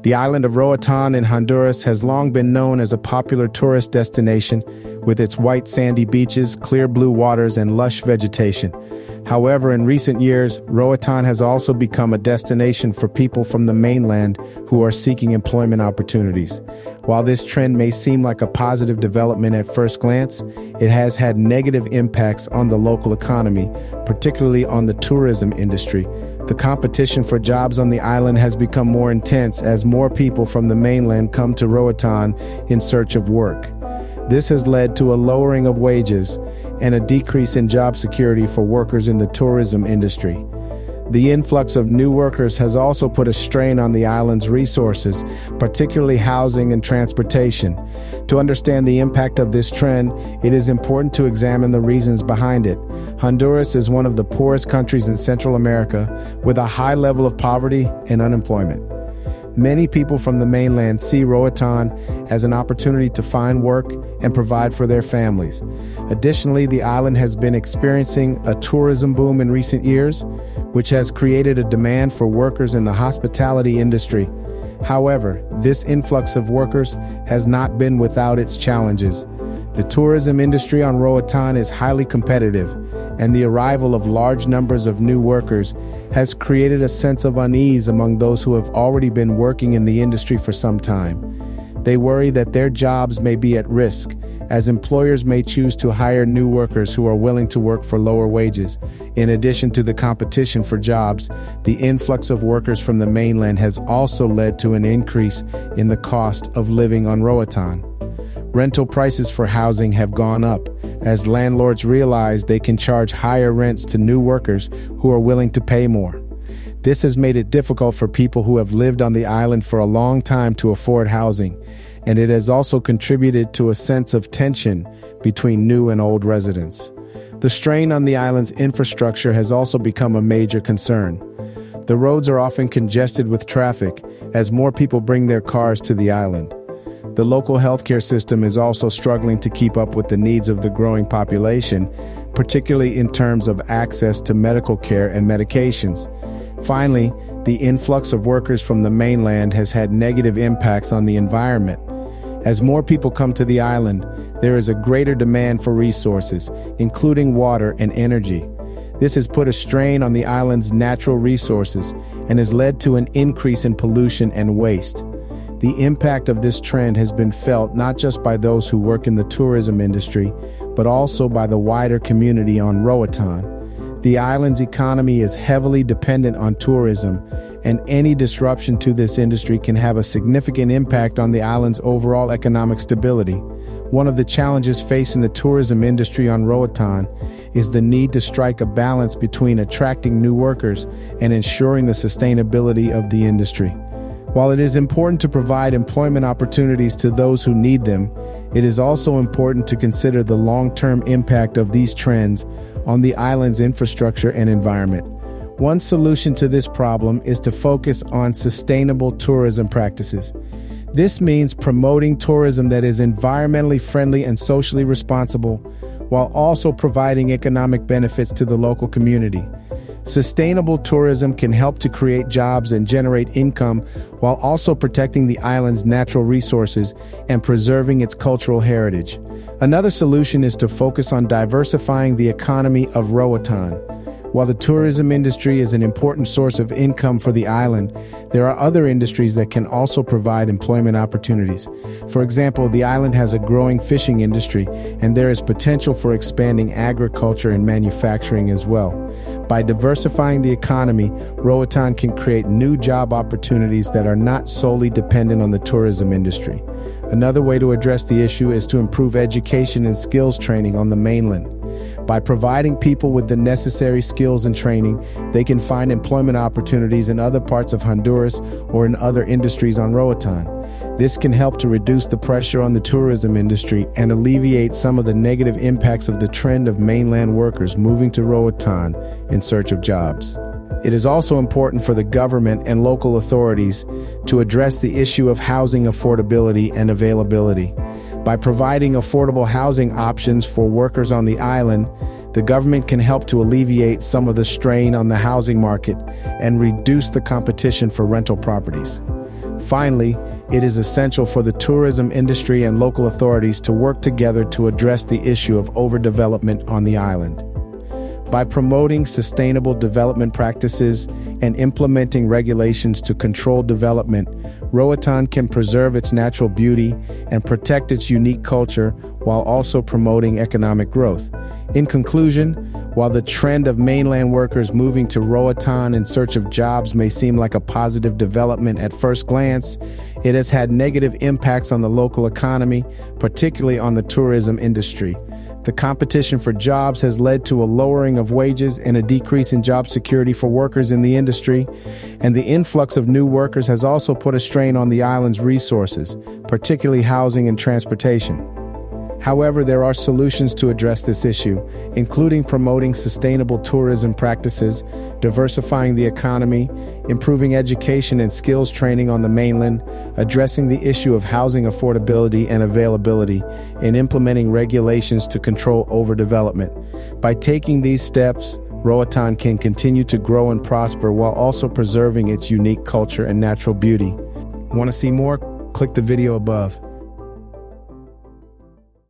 The island of Roatan in Honduras has long been known as a popular tourist destination with its white sandy beaches, clear blue waters, and lush vegetation. However, in recent years, Roatan has also become a destination for people from the mainland who are seeking employment opportunities. While this trend may seem like a positive development at first glance, it has had negative impacts on the local economy, particularly on the tourism industry. The competition for jobs on the island has become more intense as more people from the mainland come to Roatan in search of work. This has led to a lowering of wages and a decrease in job security for workers in the tourism industry. The influx of new workers has also put a strain on the island's resources, particularly housing and transportation. To understand the impact of this trend, it is important to examine the reasons behind it. Honduras is one of the poorest countries in Central America, with a high level of poverty and unemployment. Many people from the mainland see Roatan as an opportunity to find work and provide for their families. Additionally, the island has been experiencing a tourism boom in recent years, which has created a demand for workers in the hospitality industry. However, this influx of workers has not been without its challenges. The tourism industry on Roatan is highly competitive, and the arrival of large numbers of new workers has created a sense of unease among those who have already been working in the industry for some time. They worry that their jobs may be at risk, as employers may choose to hire new workers who are willing to work for lower wages. In addition to the competition for jobs, the influx of workers from the mainland has also led to an increase in the cost of living on Roatan. Rental prices for housing have gone up, as landlords realize they can charge higher rents to new workers who are willing to pay more. This has made it difficult for people who have lived on the island for a long time to afford housing, and it has also contributed to a sense of tension between new and old residents. The strain on the island's infrastructure has also become a major concern. The roads are often congested with traffic as more people bring their cars to the island. The local healthcare system is also struggling to keep up with the needs of the growing population, particularly in terms of access to medical care and medications. Finally, the influx of workers from the mainland has had negative impacts on the environment. As more people come to the island, there is a greater demand for resources, including water and energy. This has put a strain on the island's natural resources and has led to an increase in pollution and waste. The impact of this trend has been felt not just by those who work in the tourism industry, but also by the wider community on Roatan. The island's economy is heavily dependent on tourism, and any disruption to this industry can have a significant impact on the island's overall economic stability. One of the challenges facing the tourism industry on Roatan is the need to strike a balance between attracting new workers and ensuring the sustainability of the industry. While it is important to provide employment opportunities to those who need them, it is also important to consider the long-term impact of these trends on the island's infrastructure and environment. One solution to this problem is to focus on sustainable tourism practices. This means promoting tourism that is environmentally friendly and socially responsible, while also providing economic benefits to the local community. Sustainable tourism can help to create jobs and generate income while also protecting the island's natural resources and preserving its cultural heritage. Another solution is to focus on diversifying the economy of Roatan. While the tourism industry is an important source of income for the island, there are other industries that can also provide employment opportunities. For example, the island has a growing fishing industry, and there is potential for expanding agriculture and manufacturing as well. By diversifying the economy, Roatan can create new job opportunities that are not solely dependent on the tourism industry. Another way to address the issue is to improve education and skills training on the mainland. By providing people with the necessary skills and training, they can find employment opportunities in other parts of Honduras or in other industries on Roatan. This can help to reduce the pressure on the tourism industry and alleviate some of the negative impacts of the trend of mainland workers moving to Roatan in search of jobs. It is also important for the government and local authorities to address the issue of housing affordability and availability. By providing affordable housing options for workers on the island, the government can help to alleviate some of the strain on the housing market and reduce the competition for rental properties. Finally, it is essential for the tourism industry and local authorities to work together to address the issue of overdevelopment on the island. By promoting sustainable development practices and implementing regulations to control development, Roatan can preserve its natural beauty and protect its unique culture while also promoting economic growth. In conclusion, while the trend of mainland workers moving to Roatan in search of jobs may seem like a positive development at first glance, it has had negative impacts on the local economy, particularly on the tourism industry. The competition for jobs has led to a lowering of wages and a decrease in job security for workers in the industry, and the influx of new workers has also put a strain on the island's resources, particularly housing and transportation. However, there are solutions to address this issue, including promoting sustainable tourism practices, diversifying the economy, improving education and skills training on the mainland, addressing the issue of housing affordability and availability, and implementing regulations to control overdevelopment. By taking these steps, Roatan can continue to grow and prosper while also preserving its unique culture and natural beauty. Want to see more? Click the video above.